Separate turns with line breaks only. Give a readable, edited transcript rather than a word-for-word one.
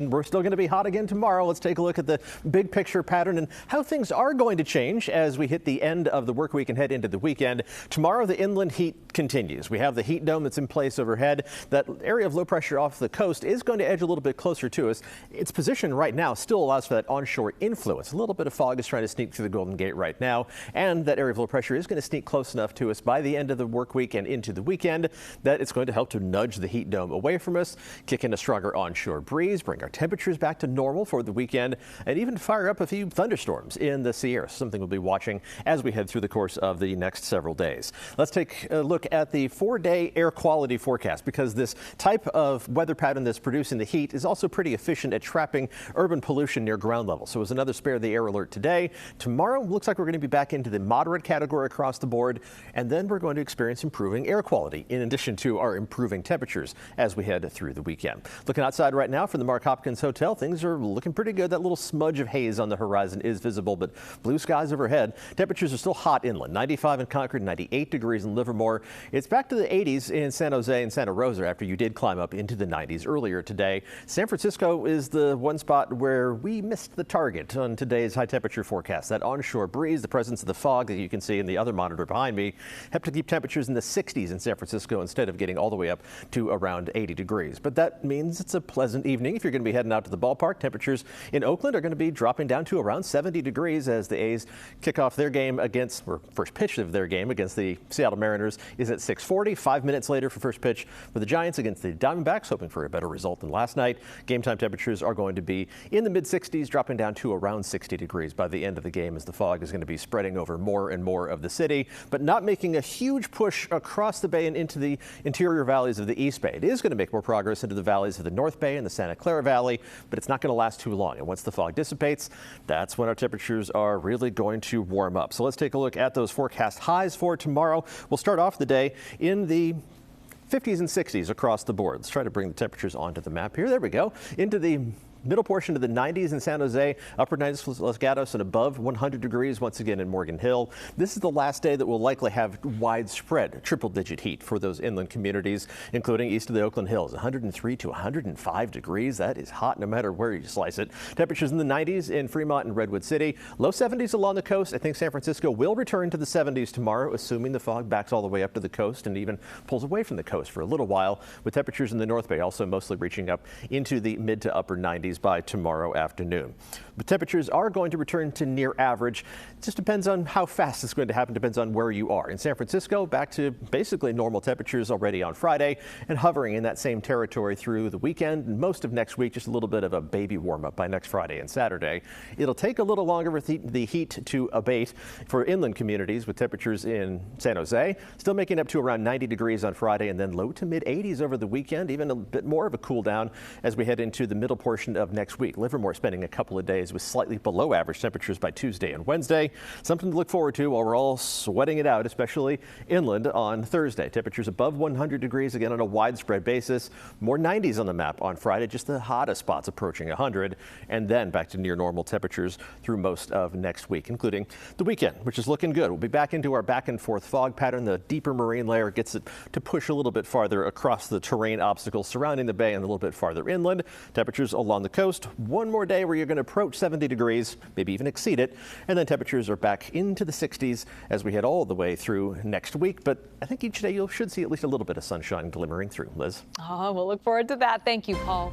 We're still going to be hot again tomorrow. Let's take a look at the big picture pattern and how things are going to change as we hit the end of the work week and head into the weekend. Tomorrow, the inland heat continues. We have the heat dome that's in place overhead. That area of low pressure off the coast is going to edge a little bit closer to us. Its position right now still allows for that onshore influence. A little bit of fog is trying to sneak through the Golden Gate right now, and that area of low pressure is going to sneak close enough to us by the end of the work week and into the weekend that it's going to help to nudge the heat dome away from us, kick in a stronger onshore breeze, bring our temperatures back to normal for the weekend, and even fire up a few thunderstorms in the Sierra, something we'll be watching as we head through the course of the next several days. Let's take a look at the 4-day air quality forecast, because this type of weather pattern that's producing the heat is also pretty efficient at trapping urban pollution near ground level. So as another spare the air alert today. Tomorrow looks like we're going to be back into the moderate category across the board, and then we're going to experience improving air quality in addition to our improving temperatures as we head through the weekend. Looking outside right now from the Mark Hopkins Hotel, things are looking pretty good. That little smudge of haze on the horizon is visible, but blue skies overhead. Temperatures are still hot inland, 95 in Concord, 98 degrees in Livermore. It's back to the 80s in San Jose and Santa Rosa after you did climb up into the 90s earlier today. San Francisco is the one spot where we missed the target on today's high temperature forecast. That onshore breeze, the presence of the fog that you can see in the other monitor behind me, helped to keep temperatures in the 60s in San Francisco instead of getting all the way up to around 80 degrees. But that means it's a pleasant evening if you're going to be heading out to the ballpark. Temperatures in Oakland are going to be dropping down to around 70 degrees as the A's kick off their game against, or first pitch of their game against the Seattle Mariners is at 6:40. 5 minutes later for first pitch for the Giants against the Diamondbacks, hoping for a better result than last night. Game time temperatures are going to be in the mid 60s, dropping down to around 60 degrees by the end of the game as the fog is going to be spreading over more and more of the city, but not making a huge push across the bay and into the interior valleys of the East Bay. It is going to make more progress into the valleys of the North Bay and the Santa Clara Valley, but it's not going to last too long. And once the fog dissipates, that's when our temperatures are really going to warm up. So let's take a look at those forecast highs for tomorrow. We'll start off the day in the 50s and 60s across the board. Let's try to bring the temperatures onto the map here. There we go. Into the middle portion of the 90s in San Jose, upper 90s for Los Gatos, and above 100 degrees once again in Morgan Hill. This is the last day that will likely have widespread triple-digit heat for those inland communities, including east of the Oakland Hills, 103 to 105 degrees. That is hot no matter where you slice it. Temperatures in the 90s in Fremont and Redwood City, low 70s along the coast. I think San Francisco will return to the 70s tomorrow, assuming the fog backs all the way up to the coast and even pulls away from the coast for a little while, with temperatures in the North Bay also mostly reaching up into the mid to upper 90s by tomorrow afternoon. But temperatures are going to return to near average. It just depends on how fast it's going to happen, depends on where you are. In San Francisco, back to basically normal temperatures already on Friday and hovering in that same territory through the weekend and most of next week, just a little bit of a baby warm up by next Friday and Saturday. It'll take a little longer for the heat to abate for inland communities, with temperatures in San Jose still making up to around 90 degrees on Friday and then low to mid 80s over the weekend, even a bit more of a cool down as we head into the middle portion of next week. Livermore spending a couple of days with slightly below average temperatures by Tuesday and Wednesday. Something to look forward to while we're all sweating it out, especially inland on Thursday. Temperatures above 100 degrees again on a widespread basis. More 90s on the map on Friday, just the hottest spots approaching 100, and then back to near normal temperatures through most of next week, including the weekend, which is looking good. We'll be back into our back and forth fog pattern. The deeper marine layer gets it to push a little bit farther across the terrain obstacles surrounding the bay and a little bit farther inland. Temperatures along the coast, one more day where you're going to approach 70 degrees, maybe even exceed it, and then temperatures are back into the 60s as we head all the way through next week. But I think each day you should see at least a little bit of sunshine glimmering through. Liz?
Oh, we'll look forward to that. Thank you, Paul.